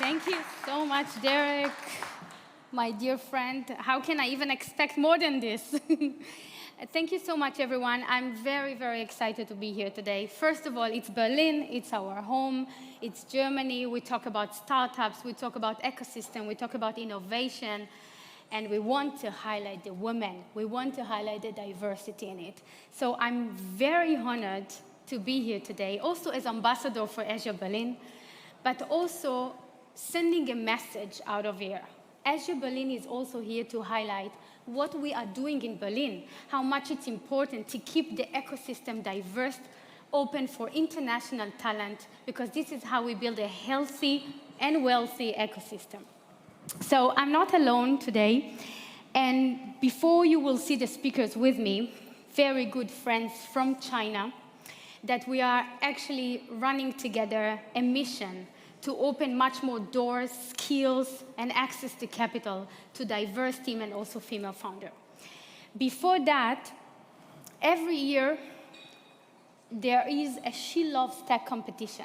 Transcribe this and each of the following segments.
Thank you so much, Derek, my dear friend. How can I even expect more than this? Thank you so much, everyone. I'm very, very excited to be here today. First of all, it's Berlin, it's our home, it's Germany. We talk about startups, we talk about ecosystem, we talk about innovation, and we want to highlight the women. We want to highlight the diversity in it. So I'm very honored to be here today, also as ambassador for Azure Berlin, but also sending a message out of here. Azure Berlin is also here to highlight what we are doing in Berlin, how much it's important to keep the ecosystem diverse, open for international talent, because this is how we build a healthy and wealthy ecosystem. So I'm not alone today, and before you will see the speakers with me, very good friends from China, that we are actually running together a mission to open much more doors, skills, and access to capital to diverse team and also female founder. Before that, every year, there is a She Loves Tech competition.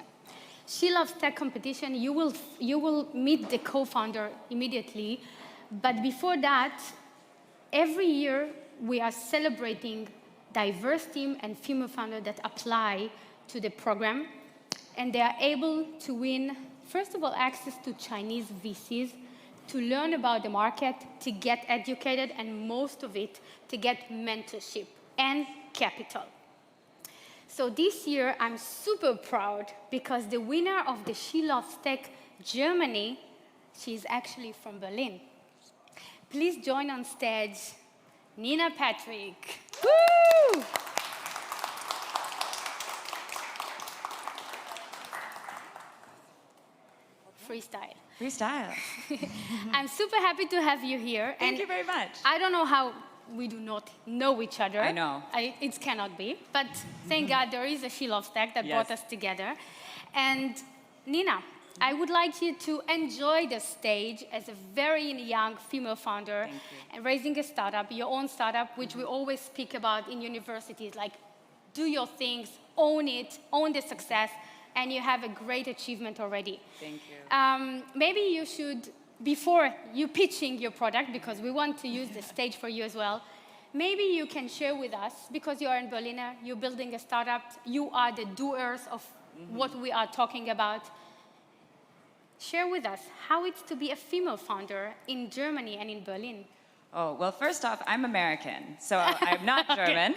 She Loves Tech competition, you will meet the co-founder immediately, but before that, every year, we are celebrating diverse team and female founder that apply to the program, and they are able to win, first of all, access to Chinese VCs, to learn about the market, to get educated, and most of it, to get mentorship and capital. So this year, I'm super proud because the winner of the She Loves Tech Germany, she's actually from Berlin. Please join on stage, Nina Patrick. Woo! Freestyle. Freestyle. I'm super happy to have you here. Thank you very much. I don't know how we do not know each other. I know. It cannot be. But thank God there is a She Loves Tech that brought us together. And Nina, I would like you to enjoy the stage as a very young female founder and raising a startup, your own startup, which we always speak about in universities, like do your things, own it, own the success, and you have a great achievement already. Thank you. Maybe you should, before you pitching your product, because we want to use the stage for you as well, maybe you can share with us, because you are in Berliner, you're building a startup, you are the doers of what we are talking about. Share with us how it's to be a female founder in Germany and in Berlin. Oh, well, first off, I'm American, so I'm not German,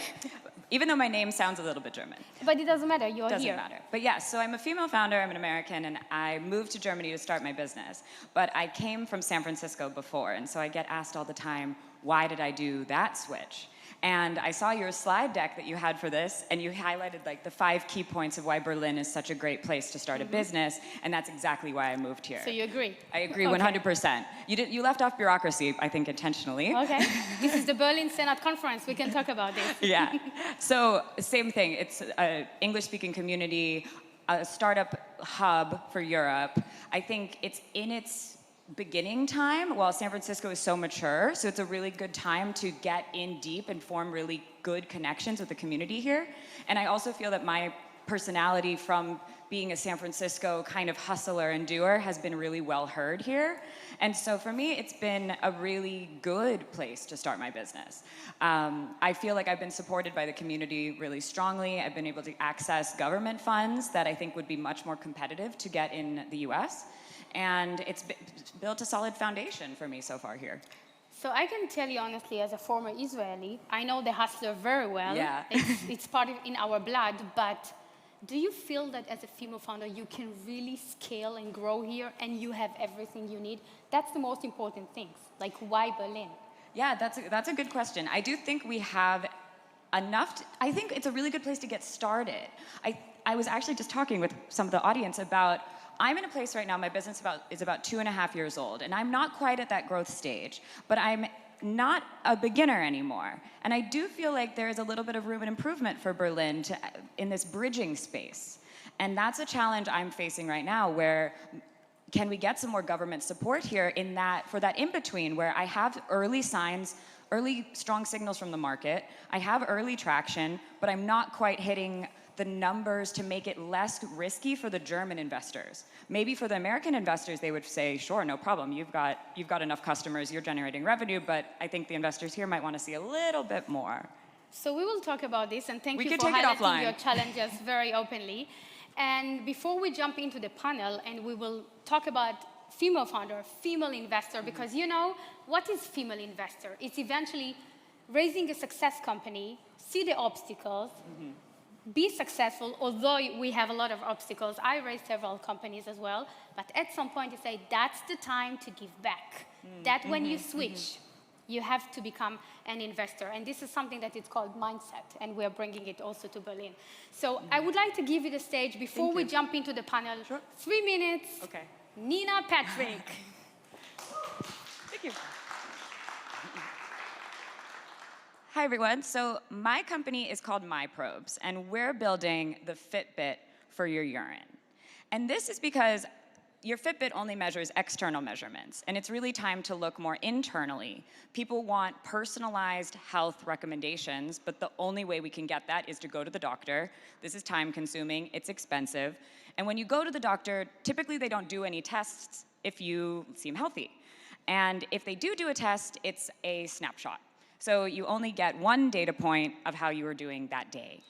even though my name sounds a little bit German. But it doesn't matter, you're here. Doesn't matter. But yeah, so I'm a female founder, I'm an American, and I moved to Germany to start my business. But I came from San Francisco before, and so I get asked all the time, why did I do that switch? And I saw your slide deck that you had for this, and you highlighted like the 5 key points of why Berlin is such a great place to start a business, and that's exactly why I moved here. So you agree? I agree 100%. You left off bureaucracy, I think, intentionally. Okay. This is the Berlin Senate Conference. We can talk about this. Yeah. So same thing. It's an English-speaking community, a startup hub for Europe. I think it's in its beginning time while San Francisco is so mature, so it's a really good time to get in deep and form really good connections with the community here. And I also feel that my personality from being a San Francisco kind of hustler and doer has been really well heard here. And so for me, it's been a really good place to start my business. I feel like I've been supported by the community really strongly. I've been able to access government funds that I think would be much more competitive to get in the US. And it's built a solid foundation for me so far here. So I can tell you honestly, as a former Israeli, I know the hustler very well. Yeah. It's part of in our blood, but do you feel that as a female founder, you can really scale and grow here and you have everything you need? That's the most important thing. Like, why Berlin? Yeah, that's a good question. I do think we have enough. I think it's a really good place to get started. I was actually just talking with some of the audience about, I'm in a place right now, my business is about 2.5 years old, and I'm not quite at that growth stage, but I'm not a beginner anymore. And I do feel like there is a little bit of room and improvement for Berlin in this bridging space. And that's a challenge I'm facing right now, where can we get some more government support here for that in-between, where I have early signs, early strong signals from the market, I have early traction, but I'm not quite hitting the numbers to make it less risky for the German investors. Maybe for the American investors, they would say, sure, no problem. You've got enough customers, you're generating revenue, but I think the investors here might want to see a little bit more. So we will talk about this, and thank you for take it highlighting offline. your challenges very openly. And before we jump into the panel, and we will talk about female founder, female investor, because you know, what is female investor? It's eventually raising a success company, see the obstacles, be successful, although we have a lot of obstacles. I raised several companies as well, but at some point you say, that's the time to give back. That when you switch, you have to become an investor. And this is something that is called mindset, and we're bringing it also to Berlin. So I would like to give you the stage before we jump into the panel. Sure. 3 minutes. Okay. Nina Patrick. Thank you. Hi, everyone. So my company is called MyProbes, and we're building the Fitbit for your urine. And this is because your Fitbit only measures external measurements, and it's really time to look more internally. People want personalized health recommendations, but the only way we can get that is to go to the doctor. This is time-consuming, it's expensive, and when you go to the doctor, typically they don't do any tests if you seem healthy. And if they do a test, it's a snapshot. So you only get one data point of how you were doing that day.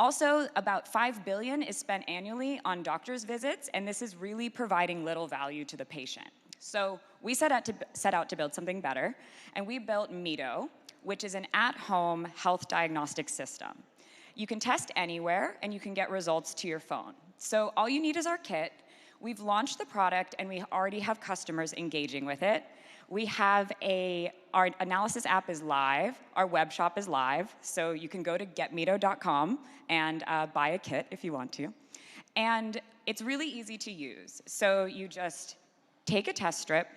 Also, about $5 billion is spent annually on doctor's visits, and this is really providing little value to the patient. So we set out to build something better, and we built Mito, which is an at-home health diagnostic system. You can test anywhere, and you can get results to your phone. So all you need is our kit. We've launched the product, and we already have customers engaging with it. We have our analysis app is live, our web shop is live, so you can go to getmito.com and buy a kit if you want to. And it's really easy to use. So you just take a test strip,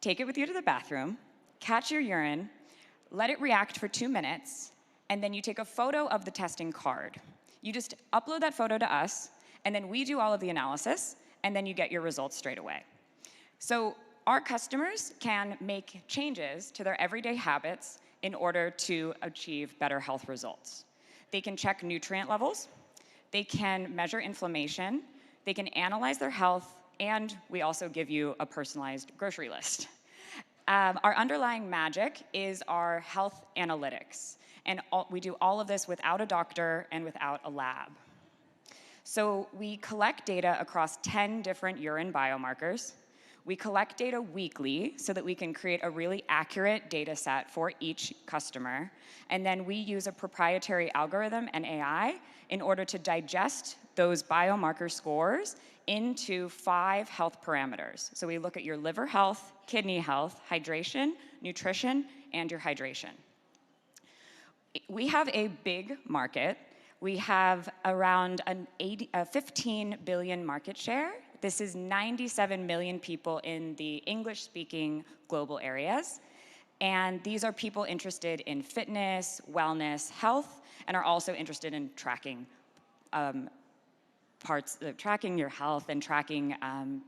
take it with you to the bathroom, catch your urine, let it react for 2 minutes, and then you take a photo of the testing card. You just upload that photo to us, and then we do all of the analysis, and then you get your results straight away. So our customers can make changes to their everyday habits in order to achieve better health results. They can check nutrient levels, they can measure inflammation, they can analyze their health, and we also give you a personalized grocery list. Our underlying magic is our health analytics, and we do all of this without a doctor and without a lab. So we collect data across 10 different urine biomarkers. We collect data weekly so that we can create a really accurate data set for each customer. And then we use a proprietary algorithm and AI in order to digest those biomarker scores into 5 health parameters. So we look at your liver health, kidney health, hydration, nutrition, and your hydration. We have a big market. We have around a 15 billion market share. This is 97 million people in the English-speaking global areas. And these are people interested in fitness, wellness, health, and are also interested in tracking tracking your health and tracking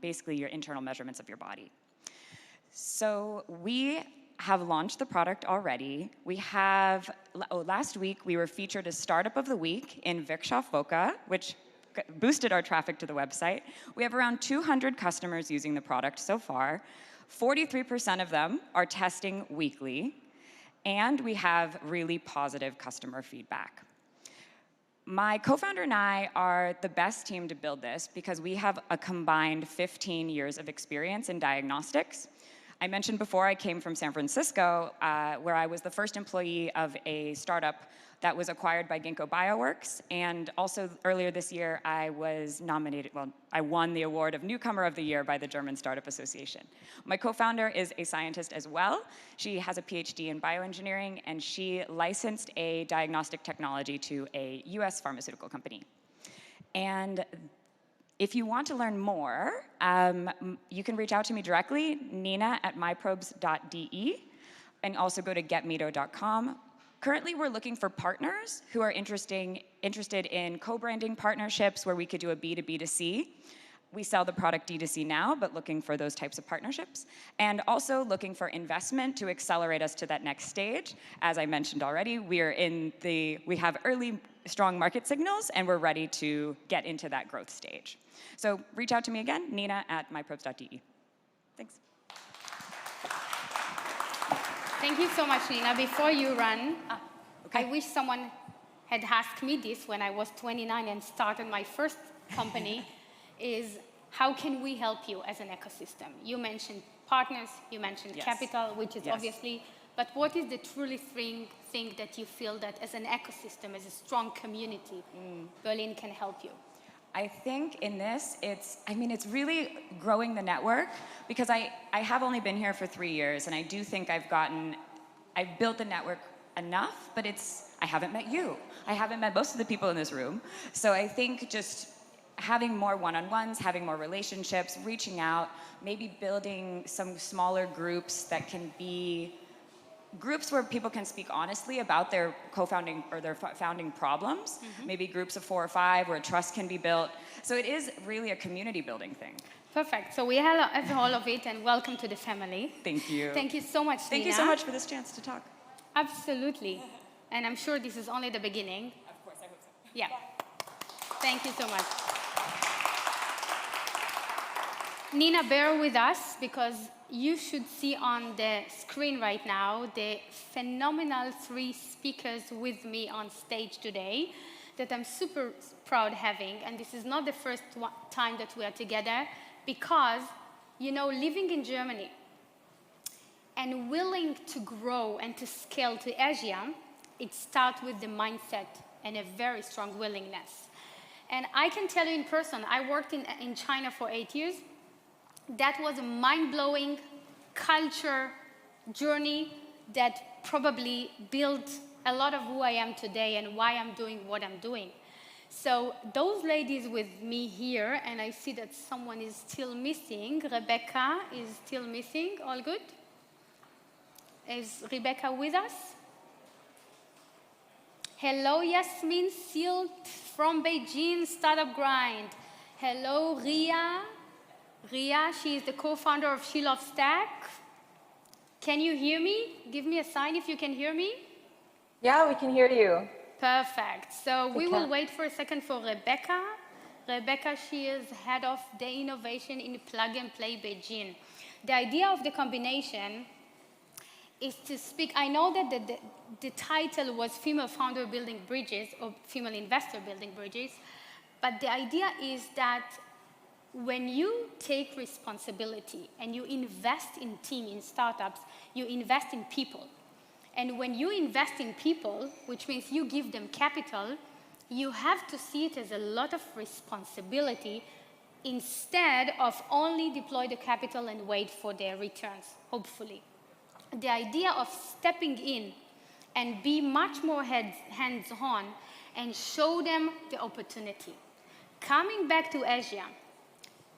basically your internal measurements of your body. So we have launched the product already. We have, last week we were featured as Startup of the Week in Wirtschaftswoche, which boosted our traffic to the website. We have around 200 customers using the product so far. 43% of them are testing weekly, and we have really positive customer feedback. My co-founder and I are the best team to build this because we have a combined 15 years of experience in diagnostics. I mentioned before I came from San Francisco, where I was the first employee of a startup that was acquired by Ginkgo Bioworks. And also earlier this year, I was nominated, well, I won the award of Newcomer of the Year by the German Startup Association. My co-founder is a scientist as well. She has a PhD in bioengineering, and she licensed a diagnostic technology to a US pharmaceutical company. And if you want to learn more, you can reach out to me directly, nina@myprobes.de, and also go to getmito.com. Currently, we're looking for partners who are interested in co-branding partnerships where we could do a B2B2C. We sell the product D2C now, but looking for those types of partnerships. And also looking for investment to accelerate us to that next stage. As I mentioned already, we have early strong market signals, and we're ready to get into that growth stage. So reach out to me again, nina@myprobes.de. Thanks. Thank you so much, Nina. Before you run, Okay. I wish someone had asked me this when I was 29 and started my first company, is how can we help you as an ecosystem? You mentioned partners, you mentioned Yes. capital, which is Yes. obviously, but what is the truly thing that you feel that as an ecosystem, as a strong community, Berlin can help you? I think in this, it's really growing the network, because I have only been here for 3 years, and I do think I've built the network enough, but I haven't met you. I haven't met most of the people in this room. So I think just having more one-on-ones, having more relationships, reaching out, maybe building some smaller groups that can be groups where people can speak honestly about their co-founding or their founding problems, maybe groups of 4 or 5 where trust can be built. So it is really a community building thing. Perfect. So we have all of it, and welcome to the family. Thank you. Thank you so much, Thank Nina. you so much for this chance to talk. Absolutely. And I'm sure this is only the beginning. Of course, I hope so. Yeah. Thank you so much. Nina, bear with us, because you should see on the screen right now the phenomenal 3 speakers with me on stage today that I'm super proud having. And this is not the first time that we are together, because, you know, living in Germany and willing to grow and to scale to Asia, it starts with the mindset and a very strong willingness. And I can tell you in person, I worked in China for 8 years. That was a mind-blowing culture journey that probably built a lot of who I am today and why I'm doing what I'm doing. So those ladies with me here, and I see that someone is still missing. Rebecca is still missing. All good? Is Rebecca with us? Hello, Yasmin Silt from Beijing Startup Grind. Hello, Ria. Ria, she is the co-founder of She Loves Tech. Can you hear me? Give me a sign if you can hear me. Yeah, we can hear you. Perfect. So we will wait for a second for Rebecca. Rebecca, she is head of the innovation in Plug and Play Beijing. The idea of the combination is to speak. I know that the title was Female Founder Building Bridges, or Female Investor Building Bridges, but the idea is that when you take responsibility and you invest in team, in startups, you invest in people. And when you invest in people, which means you give them capital, you have to see it as a lot of responsibility instead of only deploy the capital and wait for their returns, hopefully. The idea of stepping in and be much more hands-on and show them the opportunity. Coming back to Asia,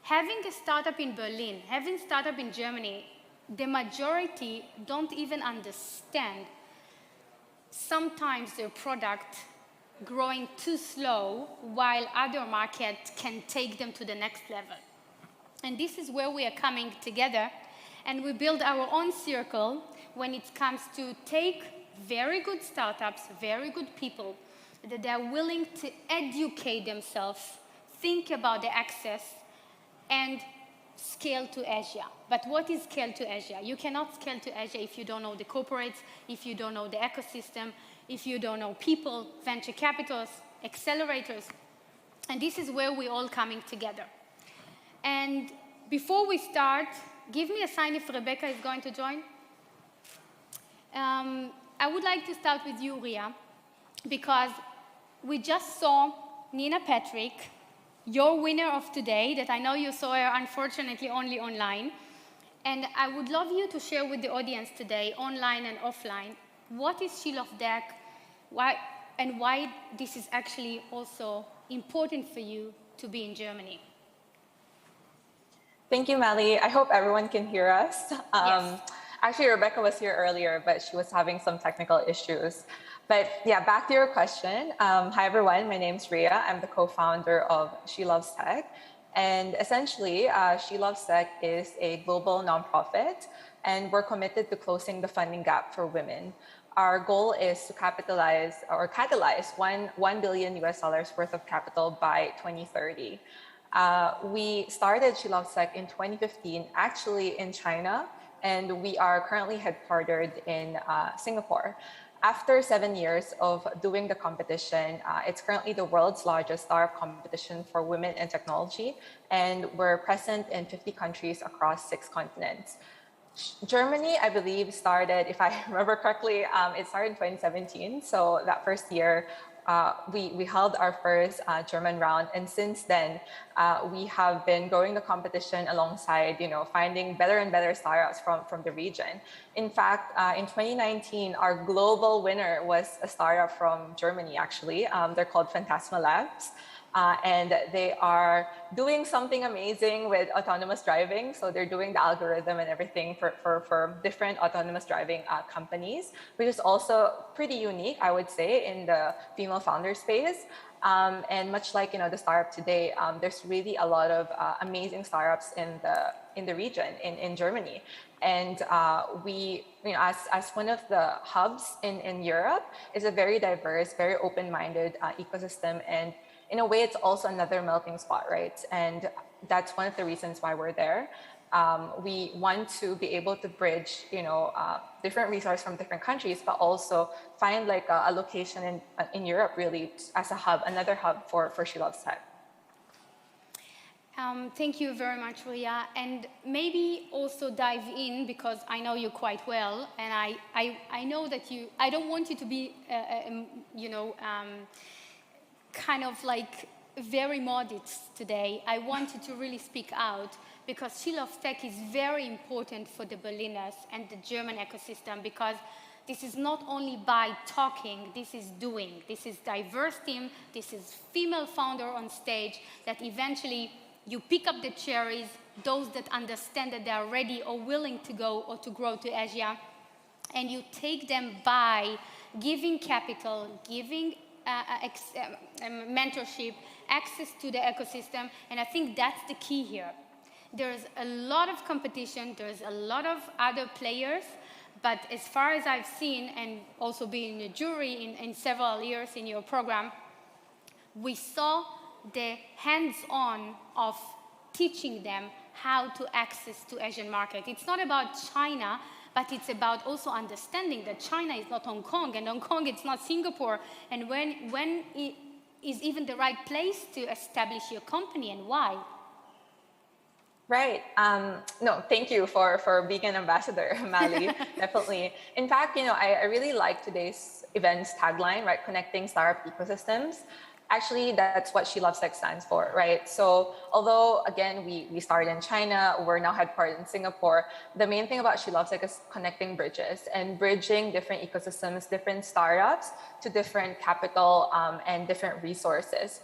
having a startup in Berlin, having a startup in Germany, the majority don't even understand sometimes their product growing too slow while other markets can take them to the next level. And this is where we are coming together, and we build our own circle when it comes to take very good startups, very good people, that they are willing to educate themselves, think about the access, and scale to Asia. But what is scale to Asia? You cannot scale to Asia if you don't know the corporates, if you don't know the ecosystem, if you don't know people, venture capitals, accelerators. And this is where we're all coming together. And before we start, give me a sign if Rebecca is going to join. I would like to start with you, Ria, because we just saw Nina Patrick, your winner of today, that I know you saw her, unfortunately, only online. And I would love you to share with the audience today, online and offline, what is She Loves Tech, why this is actually also important for you to be in Germany. Thank you, Mali. I hope everyone can hear us. Yes. Actually, Rebecca was here earlier, but she was having some technical issues. But yeah, back to your question. Hi, everyone. My name's Ria. I'm the co-founder of She Loves Tech. And essentially, She Loves Tech is a global nonprofit, and we're committed to closing the funding gap for women. our goal is to capitalize or catalyze $1 billion worth of capital by 2030. We started She Loves Tech in 2015, actually in China, and we are currently headquartered in Singapore. After 7 years of doing the competition, it's currently the world's largest startup competition for women in technology, and we're present in 50 countries across 6 continents. Germany, I believe, started, if I remember correctly, it started in 2017. So that first year, we held our first German round, and since then, we have been growing the competition alongside, finding better and better startups from the region. In fact, in 2019, our global winner was a startup from Germany, actually. They're called Phantasma Labs. And they are doing something amazing with autonomous driving. So they're doing the algorithm and everything for different autonomous driving companies, which is also pretty unique, I would say, in the female founder space. And much like the startup today, there's really a lot of amazing startups in the region in Germany. And we, as one of the hubs in Europe, is a very diverse, very open-minded ecosystem. And in a way, it's also another melting spot, right? And that's one of the reasons why we're there. We want to be able to bridge, different resources from different countries, but also find like a location in Europe, really, as a hub, another hub for She Loves Tech. Thank you very much, Ria. And maybe also dive in, because I know you quite well, and I know that I don't want you to be, kind of like very modest today. I want you to really speak out, because She Loves Tech is very important for the Berliners and the German ecosystem, because this is not only by talking, this is doing. This is diverse team, this is female founder on stage, that eventually you pick up the cherries, those that understand that they are ready or willing to go or to grow to Asia, and you take them by giving capital, giving mentorship, access to the ecosystem, and I think that's the key here. There's a lot of competition, there's a lot of other players, but as far as I've seen, and also being a jury in several years in your program, we saw the hands-on of teaching them how to access to Asian market. It's not about China, but it's about also understanding that China is not Hong Kong, and Hong Kong it's not Singapore, and when it is even the right place to establish your company, and why? Right. No, thank you for being an ambassador, Mali. Definitely. In fact, I really like today's event's tagline, right? Connecting startup ecosystems. Actually, that's what She Loves Tech stands for, right? So although, again, we started in China, we're now headquartered in Singapore, the main thing about She Loves Tech is connecting bridges and bridging different ecosystems, different startups to different capital and different resources.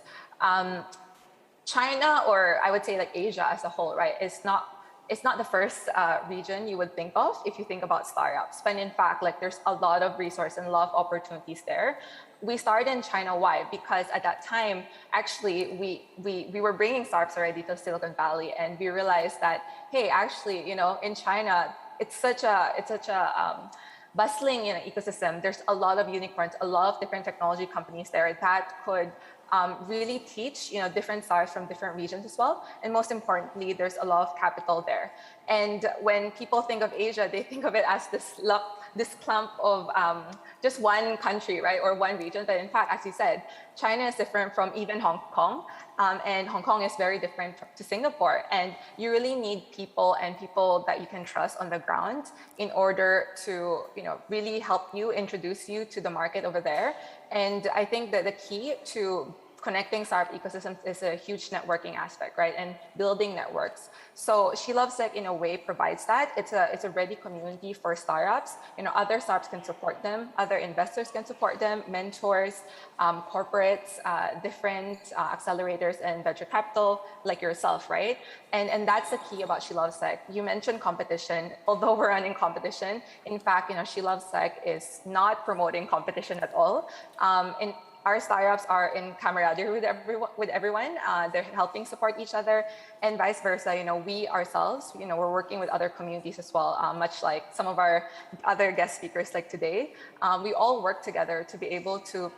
China, or I would say like Asia as a whole, right, it's not the first region you would think of if you think about startups. But in fact, like there's a lot of resource and a lot of opportunities there. We started in China. Why? Because at that time, actually, we were bringing startups already to Silicon Valley, and we realized that, hey, actually, in China, it's such a bustling ecosystem. There's a lot of unicorns, a lot of different technology companies there that could really teach different stars from different regions as well. And most importantly, there's a lot of capital there. And when people think of Asia, they think of it as this clump of just one country, right, or one region. But in fact, as you said, China is different from even Hong Kong, and Hong Kong is very different to Singapore. And you really need people that you can trust on the ground in order to really help you, introduce you to the market over there. And I think that the key to connecting startup ecosystems is a huge networking aspect, right? And building networks. So She Loves Tech in a way provides that. It's a ready community for startups. Other startups can support them, other investors can support them, mentors, corporates, different accelerators and venture capital like yourself, right? And that's the key about She Loves Tech. You mentioned competition. Although we're running competition, in fact, She Loves Tech is not promoting competition at all. our startups are in camaraderie with everyone. They're helping support each other, and vice versa. We ourselves, we're working with other communities as well, much like some of our other guest speakers like today. We all work together to be able to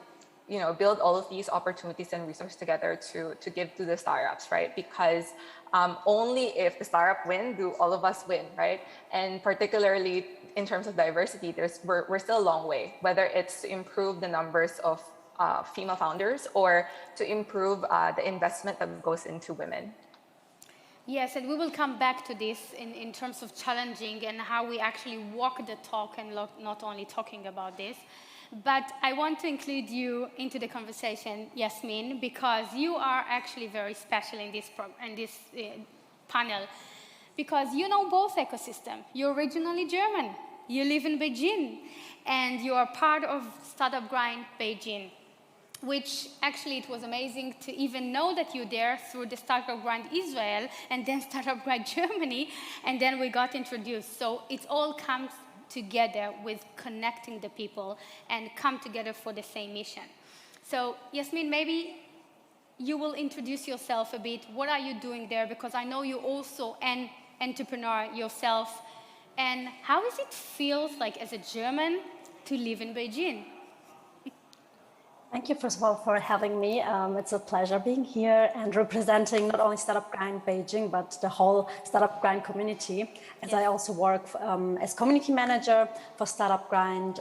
build all of these opportunities and resources together to give to the startups, right? Because only if the startup win do all of us win, right? And particularly in terms of diversity, we're still a long way, whether it's to improve the numbers of female founders or to improve the investment that goes into women. Yes, and we will come back to this in terms of challenging and how we actually walk the talk and not only talking about this. But I want to include you into the conversation, Yasmin, because you are actually very special in this panel, because you know both ecosystems. You're originally German, you live in Beijing, and you are part of Startup Grind Beijing, which actually it was amazing to even know that you're there through the Startup Grind Israel and then Startup Grind Germany, and then we got introduced. So it all comes together with connecting the people and come together for the same mission. So Yasmin, maybe you will introduce yourself a bit. What are you doing there? Because I know you're also an entrepreneur yourself. And how does it feel like as a German to live in Beijing? Thank you, first of all, for having me. It's a pleasure being here and representing not only Startup Grind Beijing, but the whole Startup Grind community, as I also work as community manager for Startup Grind,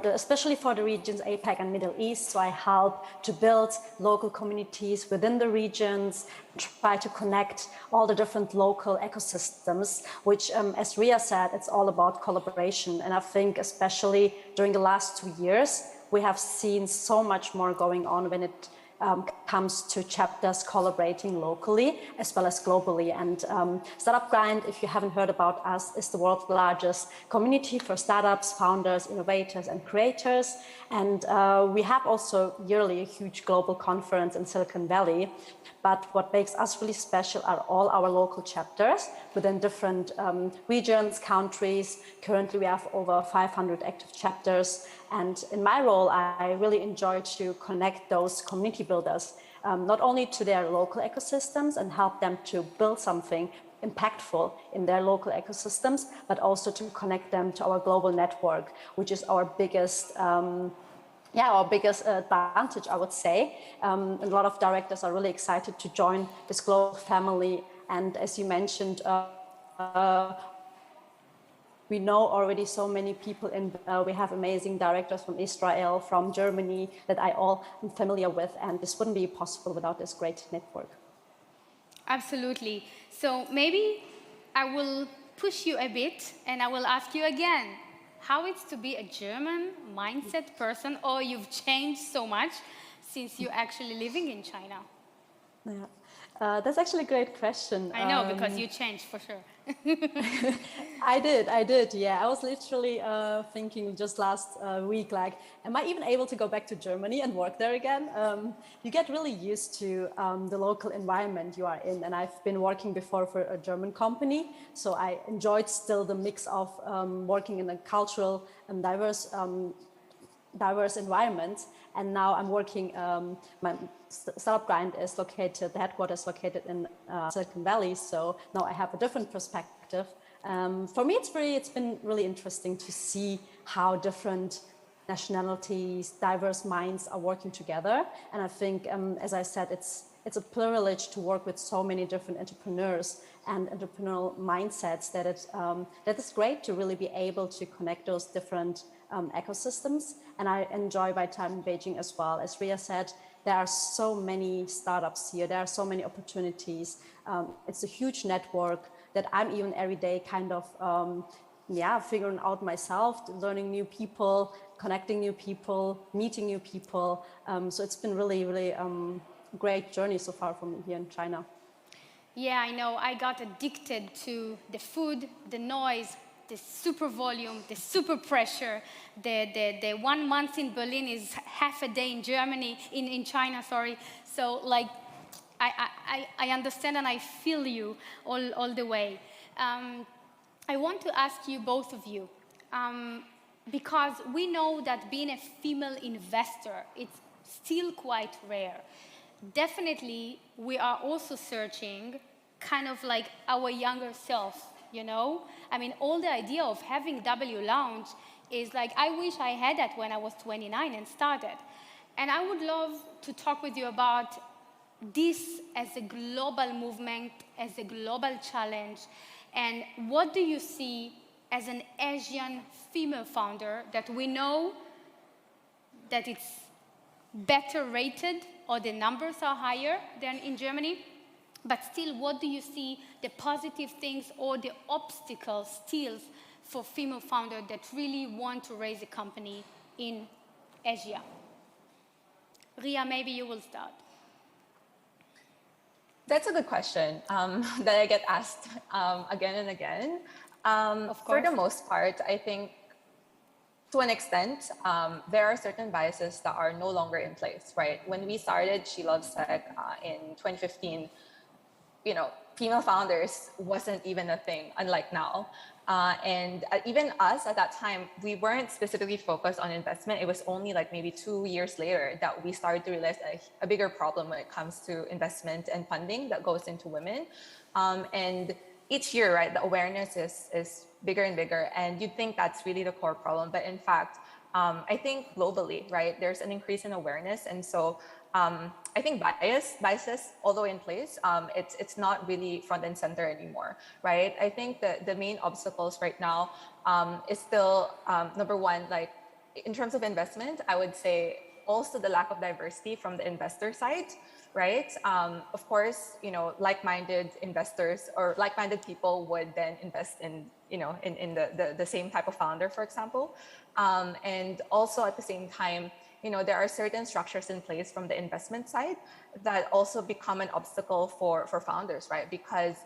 especially for the regions APAC and Middle East. So I help to build local communities within the regions, try to connect all the different local ecosystems, which, as Ria said, it's all about collaboration. And I think especially during the last 2 years, we have seen so much more going on when it comes to chapters collaborating locally as well as globally. And Startup Grind, if you haven't heard about us, is the world's largest community for startups, founders, innovators, and creators. And we have also yearly a huge global conference in Silicon Valley. But what makes us really special are all our local chapters within different regions, countries. Currently, we have over 500 active chapters. And in my role, I really enjoy to connect those community builders, not only to their local ecosystems and help them to build something impactful in their local ecosystems, but also to connect them to our global network, which is our biggest advantage, I would say. A lot of directors are really excited to join this global family. And as you mentioned, we know already so many people, and we have amazing directors from Israel, from Germany, that I all am familiar with, and this wouldn't be possible without this great network. Absolutely. So maybe I will push you a bit, and I will ask you again, how it's to be a German mindset person, or you've changed so much since you're actually living in China? Yeah, that's actually a great question. I know, because you changed for sure. I did, yeah. I was literally thinking just last week, like, am I even able to go back to Germany and work there again? You get really used to the local environment you are in. And I've been working before for a German company, so I enjoyed still the mix of working in a cultural and diverse environment. And now I'm working, my Startup Grind is located, the headquarters is located in Silicon Valley. So now I have a different perspective. For me, it's been really interesting to see how different nationalities, diverse minds are working together. And I think, as I said, it's a privilege to work with so many different entrepreneurs and entrepreneurial mindsets that is great to really be able to connect those different ecosystems. And I enjoy my time in Beijing as well. As Ria said, there are so many startups here. There are so many opportunities. It's a huge network that I'm even every day kind of figuring out myself, learning new people, connecting new people, meeting new people. So it's been really, really great journey so far for me here in China. Yeah, I know. I got addicted to the food, the noise, the super volume, the super pressure. The 1 month in Berlin is half a day in Germany, in China, sorry. So like, I understand and I feel you all the way. I want to ask you, both of you, because we know that being a female investor, it's still quite rare. Definitely, we are also searching kind of like our younger self, you know? I mean, all the idea of having W Lounge is like, I wish I had that when I was 29 and started. And I would love to talk with you about this as a global movement, as a global challenge, and what do you see as an Asian female founder that we know that it's better rated or the numbers are higher than in Germany, but still, what do you see the positive things or the obstacles still for female founders that really want to raise a company in Asia? Ria, maybe you will start. That's a good question that I get asked again and again. For the most part, I think to an extent, there are certain biases that are no longer in place, right? When we started She Loves Tech in 2015, female founders wasn't even a thing, unlike now. And even us at that time, we weren't specifically focused on investment. It was only like maybe 2 years later that we started to realize a bigger problem when it comes to investment and funding that goes into women. And each year, right, the awareness is bigger and bigger. And you'd think that's really the core problem. But in fact, I think globally, right, there's an increase in awareness. And so I think biases, although in place, it's not really front and center anymore, right? I think that the main obstacles right now is still, number one, like in terms of investment, I would say also the lack of diversity from the investor side, right? Of course, like-minded investors or like-minded people would then invest in, in the same type of founder, for example. And also at the same time, there are certain structures in place from the investment side that also become an obstacle for founders, right? Because,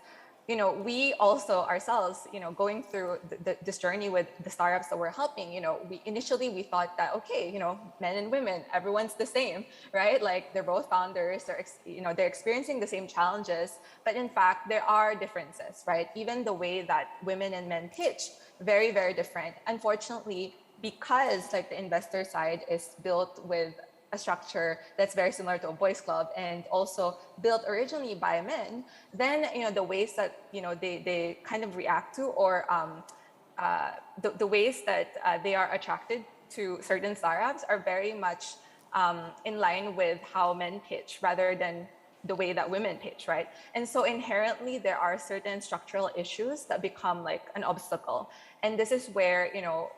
we also ourselves, going through this journey with the startups that we're helping, we initially thought that, okay, men and women, everyone's the same, right? Like they're both founders, they're experiencing the same challenges, but in fact, there are differences, right? Even the way that women and men pitch, very, very different. Unfortunately, because like the investor side is built with a structure that's very similar to a boys club and also built originally by men, then the ways that they kind of react to or the ways that they are attracted to certain startups are very much in line with how men pitch rather than the way that women pitch, right? And so inherently there are certain structural issues that become like an obstacle. And this is where,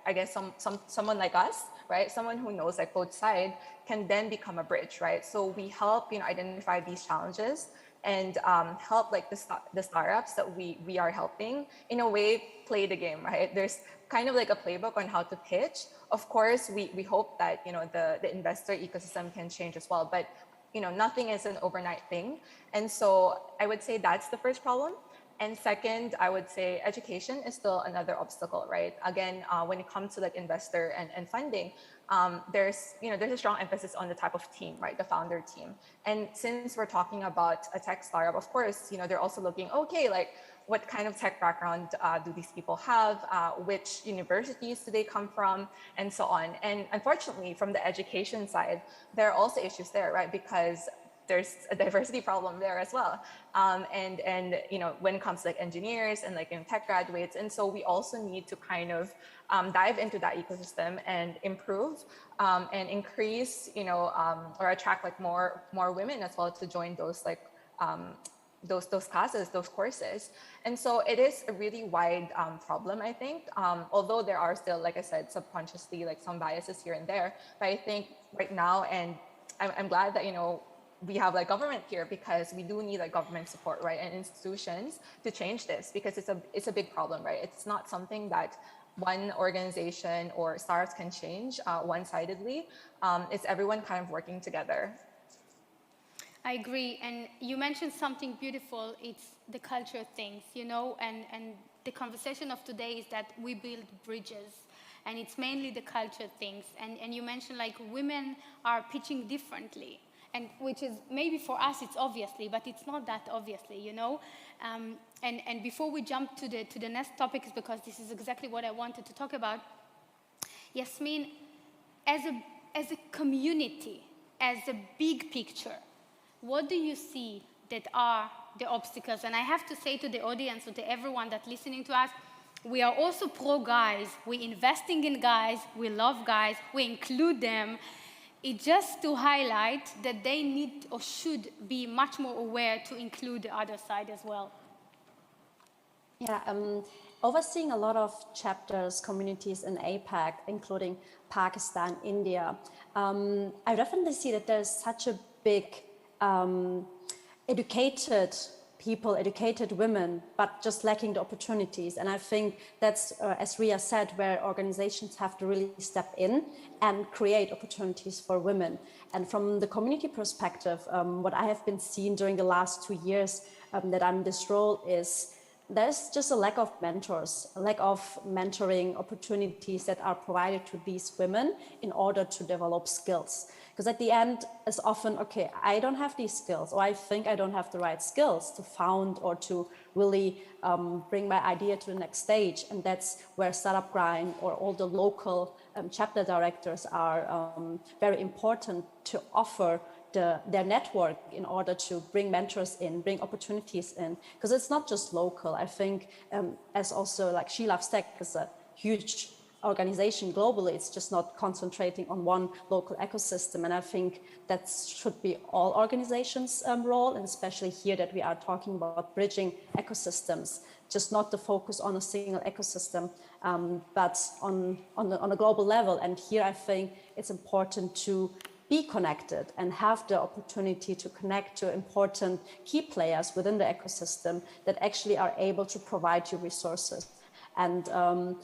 I guess someone like us, right? Someone who knows like both sides can then become a bridge, right? So we help, identify these challenges and help like the startups that we are helping in a way play the game, right? There's kind of like a playbook on how to pitch. Of course, we hope that, the investor ecosystem can change as well, but nothing is an overnight thing. And so I would say that's the first problem. And second, I would say education is still another obstacle, right? Again, when it comes to like investor and funding, there's a strong emphasis on the type of team, right? The founder team. And since we're talking about a tech startup, of course, they're also looking, okay, like what kind of tech background do these people have? Which universities do they come from? And so on. And unfortunately, from the education side, there are also issues there, right? Because there's a diversity problem there as well. And when it comes to like engineers and like tech graduates. And so we also need to kind of dive into that ecosystem and improve and increase, or attract like more women as well to join those like those classes, those courses. And so it is a really wide problem, I think, although there are still, like I said, subconsciously like some biases here and there. But I think right now, and I'm glad that, we have like government here because we do need like government support, right? And institutions to change this because it's a big problem, right? It's not something that one organization or startups can change one-sidedly. It's everyone kind of working together. I agree. And you mentioned something beautiful. It's the culture things, and the conversation of today is that we build bridges. And it's mainly the culture things. And you mentioned like women are pitching differently. And which is maybe for us it's obviously, but it's not that obviously, And before we jump to the next topics, because this is exactly what I wanted to talk about, Yasmin, as a community, as a big picture, what do you see that are the obstacles? And I have to say to the audience, or to everyone that's listening to us, we are also pro-guys. We're investing in guys. We love guys. We include them. It's just to highlight that they need or should be much more aware to include the other side as well. Yeah, overseeing a lot of chapters, communities in APAC, including Pakistan, India, I definitely see that there's such a big educated people, educated women, but just lacking the opportunities. And I think that's, as Ria said, where organizations have to really step in and create opportunities for women. And from the community perspective, what I have been seeing during the last 2 years that I'm in this role is there's just a lack of mentors, a lack of mentoring opportunities that are provided to these women in order to develop skills. Because at the end, it's often, okay, I don't have these skills, or I think I don't have the right skills to found or to really bring my idea to the next stage. And that's where Startup Grind or all the local chapter directors are very important to offer their network in order to bring mentors in, bring opportunities in. Because it's not just local. I think as also like She Loves Tech is a huge organization globally. It's just not concentrating on one local ecosystem. And I think that should be all organizations' role, and especially here that we are talking about bridging ecosystems, just not the focus on a single ecosystem, but on a global level. And here I think it's important to be connected and have the opportunity to connect to important key players within the ecosystem that actually are able to provide you resources. And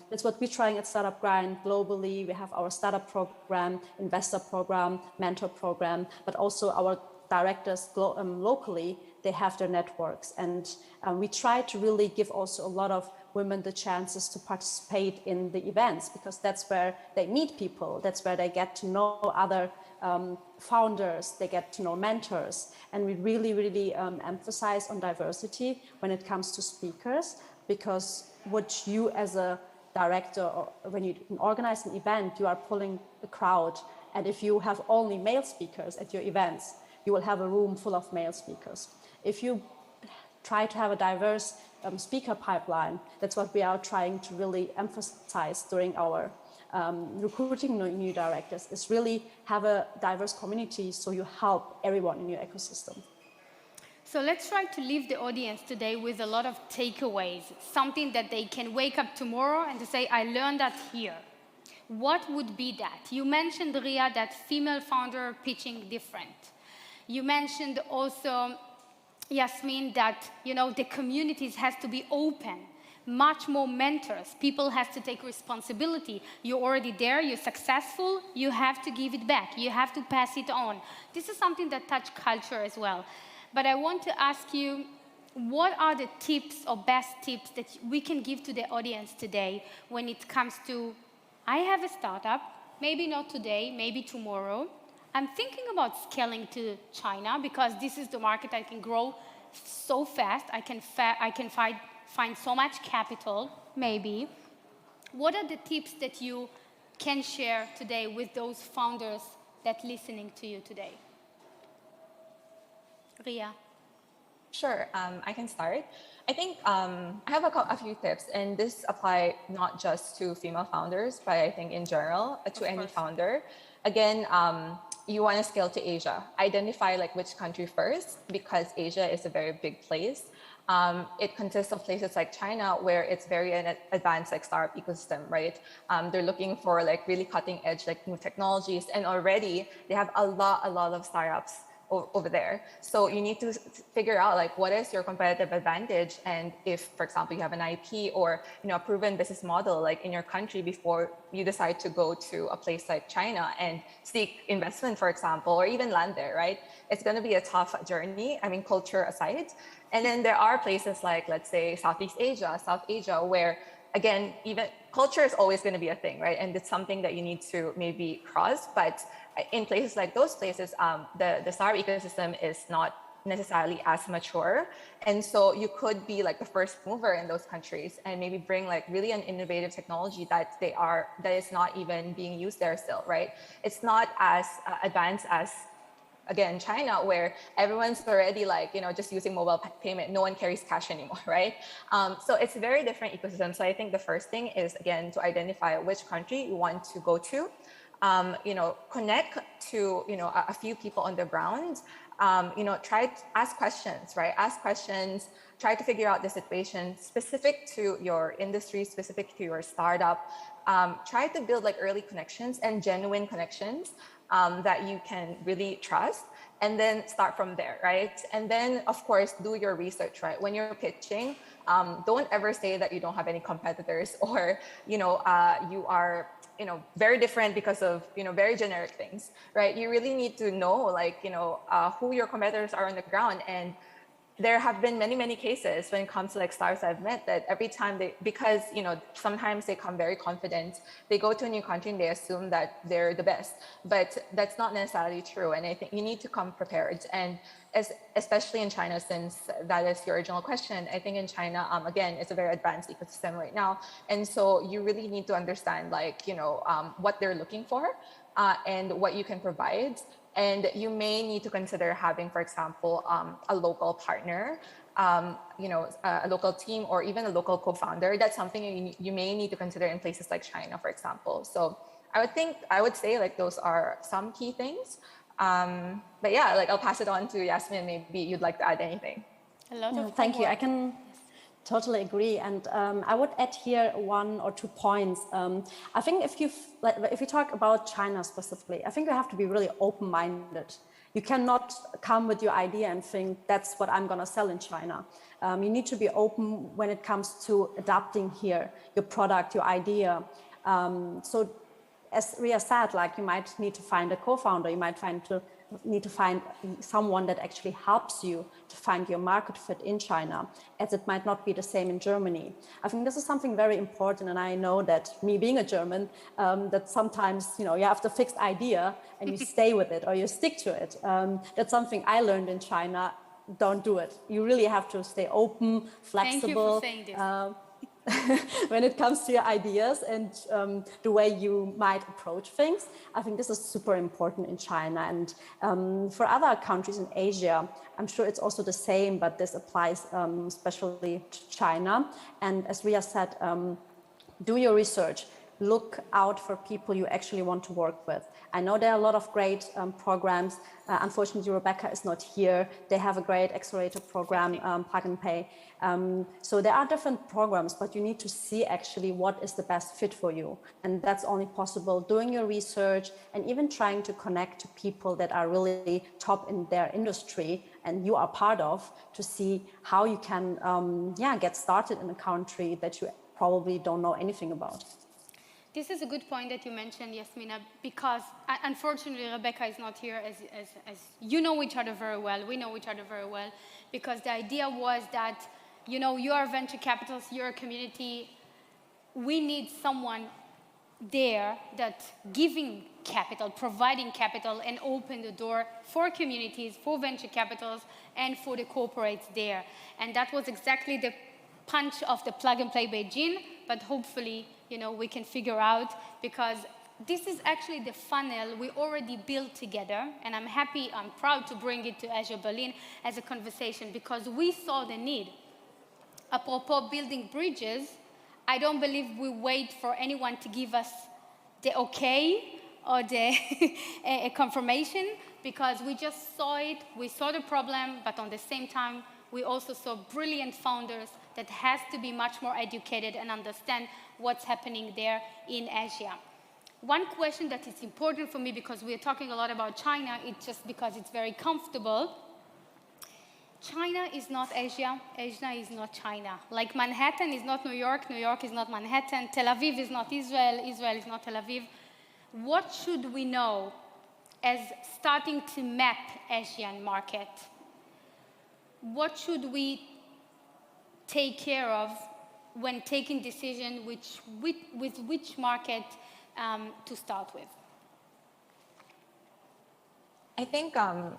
that's what we're trying at Startup Grind globally. We have our startup program, investor program, mentor program, but also our directors locally, they have their networks. And we try to really give also a lot of women the chances to participate in the events, because that's where they meet people. That's where they get to know other founders, they get to know mentors. And we really, really emphasize on diversity when it comes to speakers, because what you as a director, or when you organize an event, you are pulling a crowd. And if you have only male speakers at your events, you will have a room full of male speakers. If you try to have a diverse speaker pipeline, that's what we are trying to really emphasize during our recruiting new directors, is really have a diverse community so you help everyone in your ecosystem. So let's try to leave the audience today with a lot of takeaways, something that they can wake up tomorrow and to say, I learned that here. What would be that? You mentioned, Ria, that female founder pitching different. You mentioned also, Yasmin, that the communities has to be open, much more mentors. People have to take responsibility. You're already there, you're successful, you have to give it back. You have to pass it on. This is something that touches culture as well. But I want to ask you, what are the tips or best tips that we can give to the audience today when it comes to, I have a startup, maybe not today, maybe tomorrow. I'm thinking about scaling to China because this is the market I can grow so fast. I can find so much capital, maybe. What are the tips that you can share today with those founders that are listening to you today? Ria. Sure, I can start. I think I have a few tips, and this apply not just to female founders, but I think in general to any founder. Again, you want to scale to Asia. Identify like which country first, because Asia is a very big place. It consists of places like China, where it's very an advanced like startup ecosystem, right? They're looking for like really cutting edge like new technologies, and already they have a lot of startups over there. So you need to figure out like what is your competitive advantage, and if, for example, you have an IP or a proven business model like in your country before you decide to go to a place like China and seek investment, for example, or even land there, right? It's going to be a tough journey. I mean, culture aside. And then there are places like, let's say, South Asia, where again, even culture is always going to be a thing, right? And it's something that you need to maybe cross. But in places like those places, the startup ecosystem is not necessarily as mature. And so you could be like the first mover in those countries and maybe bring like really an innovative technology that is not even being used there still, right? It's not as advanced as again, China, where everyone's already like, just using mobile payment. No one carries cash anymore, right? So it's a very different ecosystem. So I think the first thing is, again, to identify which country you want to go to. Connect to, a few people on the ground. Try to ask questions, right? Ask questions, try to figure out the situation specific to your industry, specific to your startup. Try to build like early connections and genuine connections that you can really trust, and then start from there, right? And then, of course, do your research, right? When you're pitching, don't ever say that you don't have any competitors, or, you are, very different because of, very generic things, right? You really need to know, like, who your competitors are on the ground. And there have been many, many cases when it comes to like startups I've met that every time because, sometimes they come very confident, they go to a new country and they assume that they're the best, but that's not necessarily true. And I think you need to come prepared. And especially in China, since that is your original question, I think in China, again, it's a very advanced ecosystem right now. And so you really need to understand, like, what they're looking for and what you can provide. And you may need to consider having, for example, a local partner, a local team, or even a local co-founder. That's something you may need to consider in places like China, for example. So I would say like those are some key things. But yeah, like I'll pass it on to Yasmin. Maybe you'd like to add anything. A lot of thank you. I homework. can totally agree, and I would add here 1 or 2 points. I think if you talk about China specifically, I think you have to be really open-minded. You cannot come with your idea and think that's what I'm going to sell in China. You need to be open when it comes to adapting here your product, your idea. So as Ria said, like, you might need to find a co-founder, you might need to find someone that actually helps you to find your market fit in China, as it might not be the same in Germany. I think this is something very important, and I know that me being a German, that sometimes, you have the fixed idea and you stay with it or you stick to it. That's something I learned in China. Don't do it. You really have to stay open, flexible. Thank you for saying this. When it comes to your ideas and the way you might approach things. I think this is super important in China. And for other countries in Asia, I'm sure it's also the same, but this applies especially to China. And as Ria said, do your research. Look out for people you actually want to work with. I know there are a lot of great programs. Unfortunately, Rebecca is not here. They have a great accelerator program, Plug and Pay. So there are different programs, but you need to see actually what is the best fit for you. And that's only possible doing your research and even trying to connect to people that are really top in their industry and you are part of, to see how you can get started in a country that you probably don't know anything about. This is a good point that you mentioned, Yasmina, because unfortunately Rebecca is not here, as you know each other very well, we know each other very well, because the idea was that, you are venture capitalists, you're a community, we need someone there that giving capital, providing capital, and open the door for communities, for venture capitals, and for the corporates there. And that was exactly the punch of the Plug and Play Beijing, but hopefully, we can figure out, because this is actually the funnel we already built together, and I'm proud to bring it to Azure Berlin as a conversation, because we saw the need. Apropos building bridges, I don't believe we wait for anyone to give us the okay or the a confirmation, because we just saw it, we saw the problem, but on the same time, we also saw brilliant founders that has to be much more educated and understand what's happening there in Asia. One question that is important for me, because we are talking a lot about China, it's just because it's very comfortable. China is not Asia, Asia is not China. Like Manhattan is not New York, New York is not Manhattan, Tel Aviv is not Israel, Israel is not Tel Aviv. What should we know as starting to map Asian market? What should we take care of when taking decision with which market to start with? I think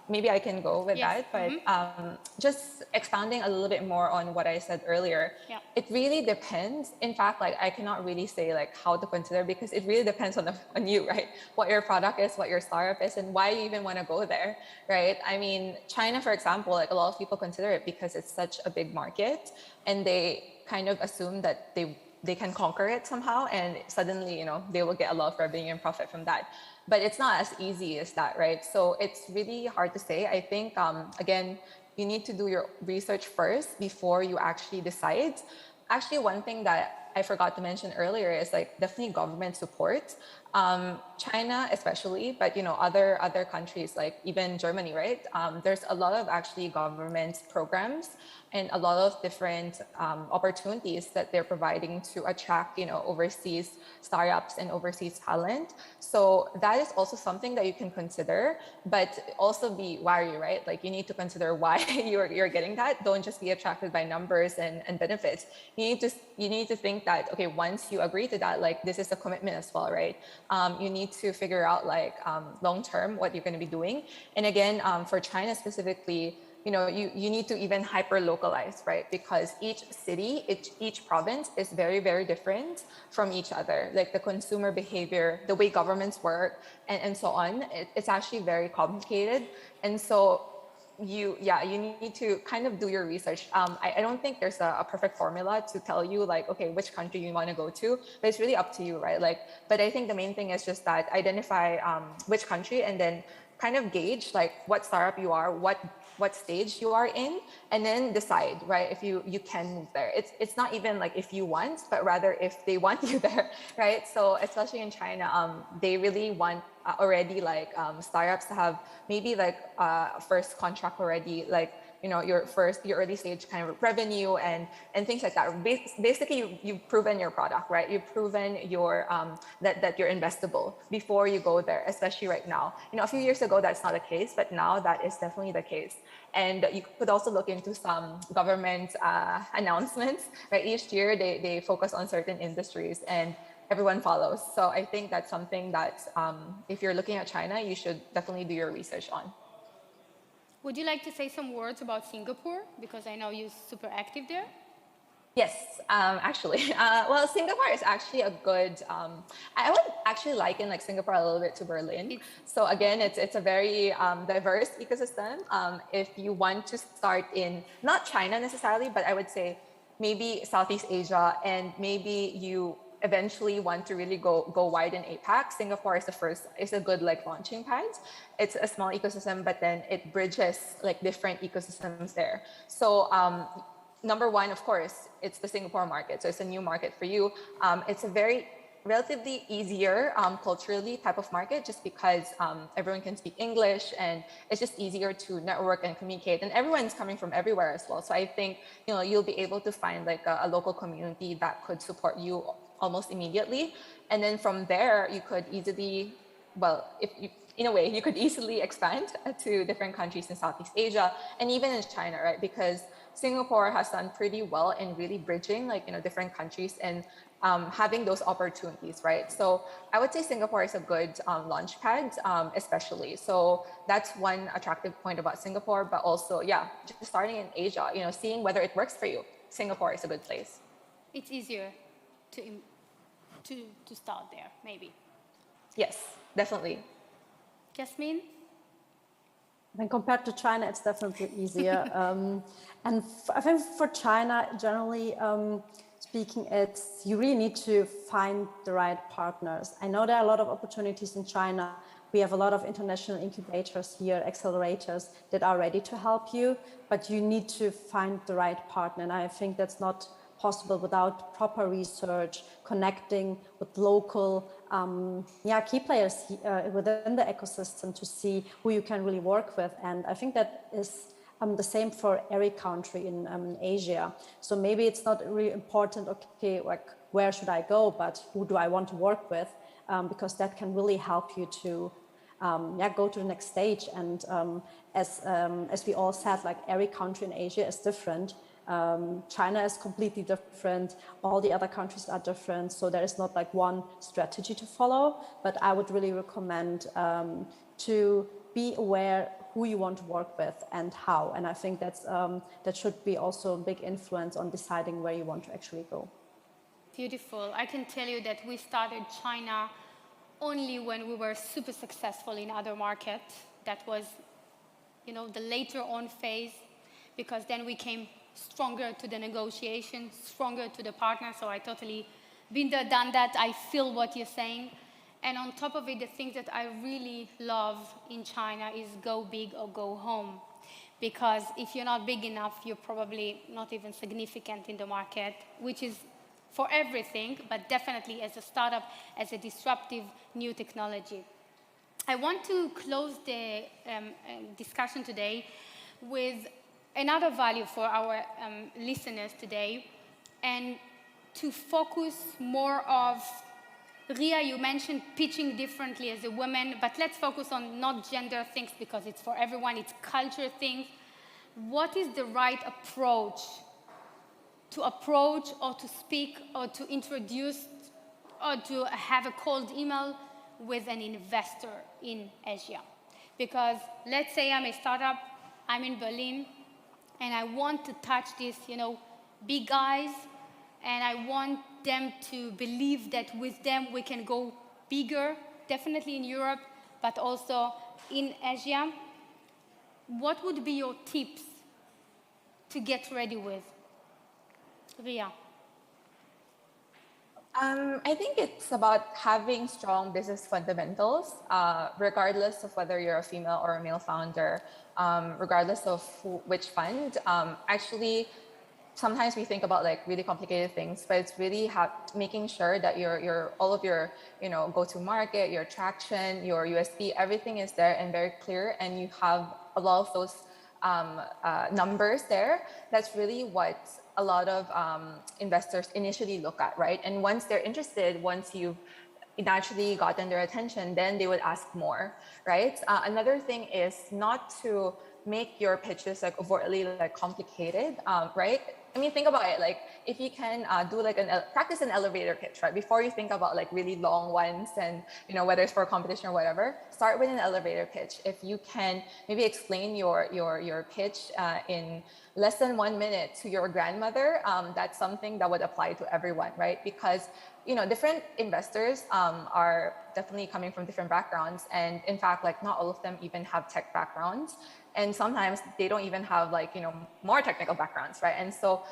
maybe I can go with Yes. that, but just expounding a little bit more on what I said earlier, Yeah. it really depends. In fact, like I cannot really say like how to consider because it really depends on you, right? What your product is, what your startup is, and why you even want to go there, right? I mean, China, for example, like a lot of people consider it because it's such a big market, and they kind of assume that they can conquer it somehow, and suddenly, you know, they will get a lot of revenue and profit from that. But it's not as easy as that, right? So it's really hard to say. I think, again, you need to do your research first before you actually decide. Actually, one thing that I forgot to mention earlier is like definitely government support. China especially, but you know, other countries like even Germany, right? There's a lot of actually government programs and a lot of different opportunities that they're providing to attract, you know, overseas startups and overseas talent. So that is also something that you can consider, but also be wary, right? Like you need to consider why you're getting that. Don't just be attracted by numbers and benefits. You need to think that, okay, once you agree to that, like this is a commitment as well, right? You need to figure out like long term what you're going to be doing. And again, for China specifically, you know, you need to even hyper localize, right? Because each city, each province is very, very different from each other. Like the consumer behavior, the way governments work, and so on. It's actually very complicated. And so you need to kind of do your research. I don't think there's a perfect formula to tell you like, okay, which country you want to go to, but it's really up to you, right? Like, but I think the main thing is just that identify which country and then kind of gauge like what startup you are, what stage you are in, and then decide, right, if you can move there. It's not even like if you want, but rather if they want you there, right? So especially in China, they really want already like startups to have maybe like first contract already, like, you know, your early stage kind of revenue and things like that. Basically, you've proven your product, right? You've proven your that you're investable before you go there, especially right now. You know, a few years ago that's not the case, but now that is definitely the case. And you could also look into some government announcements, right? Each year they focus on certain industries and everyone follows. So I think that's something that if you're looking at China, you should definitely do your research on. Would you like to say some words about Singapore? Because I know you're super active there. Yes, actually. Well, Singapore is actually a good, I would actually liken like Singapore a little bit to Berlin. So again, it's a very diverse ecosystem. If you want to start in, not China necessarily, but I would say maybe Southeast Asia, and maybe you eventually want to really go wide in APAC, Singapore is a good like launching pad. It's a small ecosystem, but then it bridges like different ecosystems there. So number one, of course, it's the Singapore market. So it's a new market for you. It's a very relatively easier culturally type of market just because everyone can speak English and it's just easier to network and communicate, and everyone's coming from everywhere as well. So I think, you know, you'll be able to find like a local community that could support you almost immediately. And then from there, you could easily, well, if you, in a way, you could easily expand to different countries in Southeast Asia and even in China, right? Because Singapore has done pretty well in really bridging, like, you know, different countries and having those opportunities, right? So I would say Singapore is a good launch pad, especially. So that's one attractive point about Singapore, but also, yeah, just starting in Asia, you know, seeing whether it works for you. Singapore is a good place. It's easier to start there, maybe. Yes, definitely. Jasmine? When compared to China, it's definitely easier. And I think for China, generally speaking, it's you really need to find the right partners. I know there are a lot of opportunities in China. We have a lot of international incubators here, accelerators that are ready to help you, but you need to find the right partner. And I think that's not possible without proper research, connecting with local key players within the ecosystem to see who you can really work with. And I think that is the same for every country in Asia. So maybe it's not really important, okay, like where should I go, but who do I want to work with? Because that can really help you to go to the next stage. And as we all said, like every country in Asia is different. China is completely different. All the other countries are different. So there is not like one strategy to follow, but I would really recommend to be aware who you want to work with and how. And I think that should be also a big influence on deciding where you want to actually go. Beautiful. I can tell you that we started China only when we were super successful in other markets. That was, the later on phase, because then we came stronger to the negotiation, stronger to the partner. So I totally been there, done that. I feel what you're saying. And on top of it, the thing that I really love in China is go big or go home. Because if you're not big enough, you're probably not even significant in the market, which is for everything, but definitely as a startup, as a disruptive new technology. I want to close the discussion today with another value for our listeners today, and to focus more of, Ria, you mentioned pitching differently as a woman, but let's focus on not gender things because it's for everyone, it's culture things. What is the right approach or to speak or to introduce or to have a cold email with an investor in Asia? Because let's say I'm a startup, I'm in Berlin, and I want to touch these, big guys, and I want them to believe that with them we can go bigger, definitely in Europe, but also in Asia. What would be your tips to get ready with? Ria. I think it's about having strong business fundamentals, regardless of whether you're a female or a male founder, regardless of which fund. Actually, sometimes we think about like really complicated things, but it's really making sure that your all of your go-to market, your traction, your USP, everything is there and very clear, and you have a lot of those numbers there. That's really what a lot of investors initially look at, right? And once they're interested, once you've naturally gotten their attention, then they would ask more, right? Another thing is not to make your pitches like overtly like complicated, right? I mean, think about it. Like, if you can do like practice an elevator pitch, right? Before you think about like really long ones, and whether it's for a competition or whatever, start with an elevator pitch. If you can maybe explain your pitch in less than 1 minute to your grandmother, that's something that would apply to everyone, right? Because different investors are definitely coming from different backgrounds, and in fact, like not all of them even have tech backgrounds. And sometimes they don't even have like, more technical backgrounds, right? And so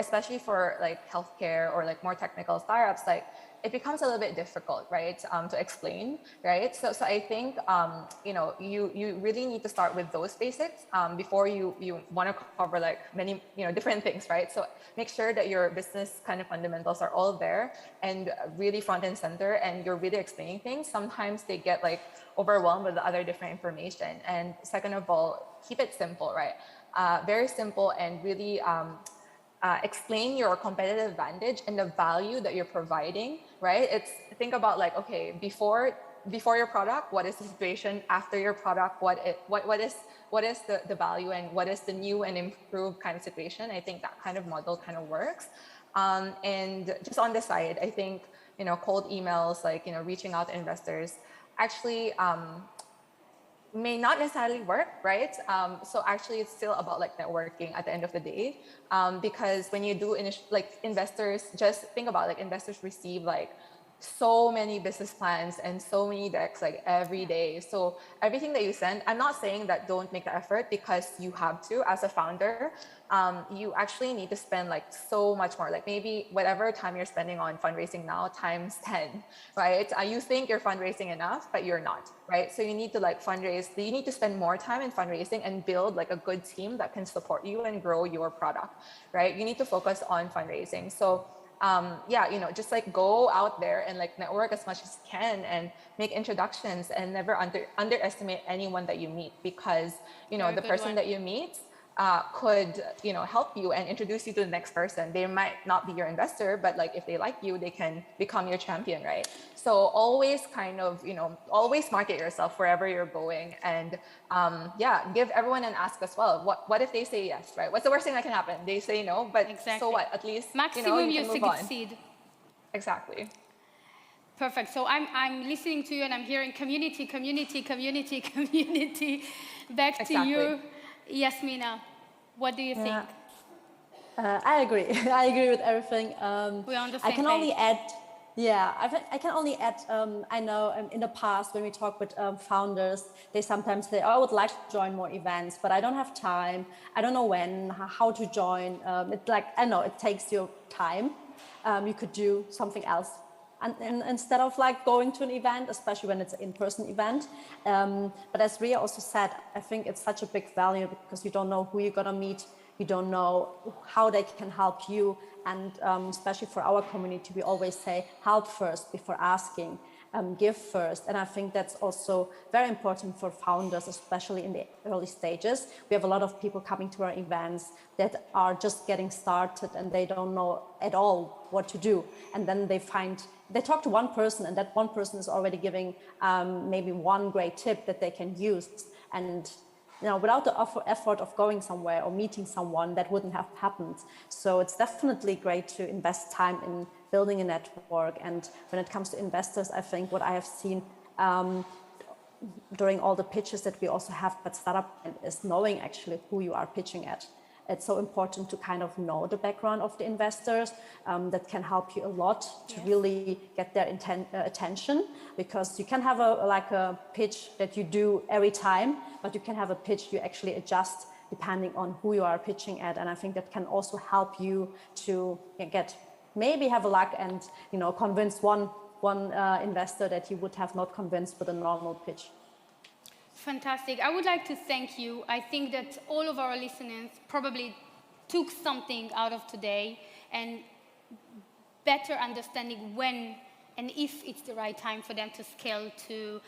especially for like healthcare or like more technical startups, like it becomes a little bit difficult, right? To explain, right? So I think, you really need to start with those basics before you want to cover like many, different things, right? So make sure that your business kind of fundamentals are all there and really front and center, and you're really explaining things. Sometimes they get like overwhelmed with the other different information. And second of all, keep it simple, right? Very simple, and really explain your competitive advantage and the value that you're providing, right? Think about like, okay, before your product, what is the situation? After your product, what is the value, and what is the new and improved kind of situation? I think that kind of model kind of works. And just on the side, I think cold emails, like reaching out to investors, actually may not necessarily work, right? So actually, it's still about like networking at the end of the day, because when you do investors, just think about like investors receive like so many business plans and so many decks like every day. So everything that you send, I'm not saying that don't make the effort, because you have to as a founder. You actually need to spend like so much more, like maybe whatever time you're spending on fundraising now times 10, right? You think you're fundraising enough, but you're not, right? So you need to like fundraise, you need to spend more time in fundraising and build like a good team that can support you and grow your product, right? You need to focus on fundraising. So just like go out there and like network as much as you can and make introductions, and never underestimate anyone that you meet, because the person that you meet could help you and introduce you to the next person. They might not be your investor, but like if they like you, they can become your champion, right? So always kind of always market yourself wherever you're going, and give everyone an ask as well. What if they say yes, right? What's the worst thing that can happen? They say no, but Exactly. so what? At least Maximum you can move on. succeed. Exactly. Perfect. So I'm listening to you and I'm hearing community, community, community, community. Back to you, Yasmina. What do you think? I agree. I agree with everything. We're on the I same can page. only add, I can only add, I know in the past when we talk with founders, they sometimes say, oh, I would like to join more events, but I don't have time. I don't know when, how to join. It's like, I know it takes you time. You could do something else. And instead of like going to an event, especially when it's an in-person event. But as Ria also said, I think it's such a big value because you don't know who you're gonna meet. You don't know how they can help you. And especially for our community, we always say, help first before asking, give first. And I think that's also very important for founders, especially in the early stages. We have a lot of people coming to our events that are just getting started and they don't know at all what to do. And then they talk to one person and that one person is already giving maybe one great tip that they can use. And without the effort of going somewhere or meeting someone, that wouldn't have happened. So it's definitely great to invest time in building a network. And when it comes to investors, I think what I have seen during all the pitches that we also have at Startup is knowing actually who you are pitching at. It's so important to kind of know the background of the investors. That can help you a lot to really get their attention, because you can have a pitch that you do every time, but you can have a pitch you actually adjust depending on who you are pitching at. And I think that can also help you to maybe have a luck and convince one investor that you would have not convinced with a normal pitch. Fantastic. I would like to thank you. I think that all of our listeners probably took something out of today and better understanding when and if it's the right time for them to scale to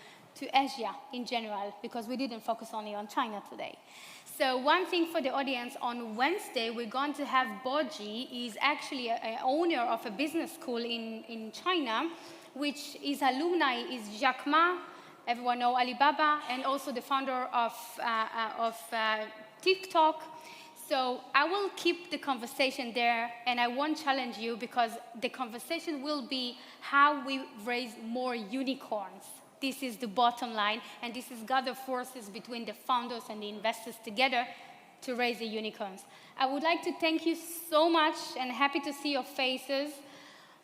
Asia in general, because we didn't focus only on China today. So one thing for the audience, on Wednesday, we're going to have Boji. He's actually an owner of a business school in China, which is alumni is Jack Ma. Everyone know Alibaba, and also the founder of TikTok. So I will keep the conversation there, and I won't challenge you because the conversation will be how we raise more unicorns. This is the bottom line, and this is gather forces between the founders and the investors together to raise the unicorns. I would like to thank you so much, and happy to see your faces.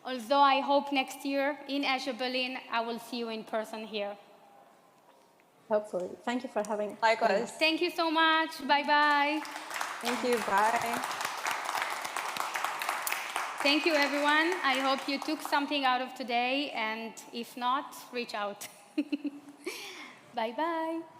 Although I hope next year in Asia Berlin, I will see you in person here. Hopefully. Thank you for having me. Likewise. Thank you so much. Bye-bye. Thank you. Bye. Thank you, everyone. I hope you took something out of today, and if not, reach out. Bye-bye.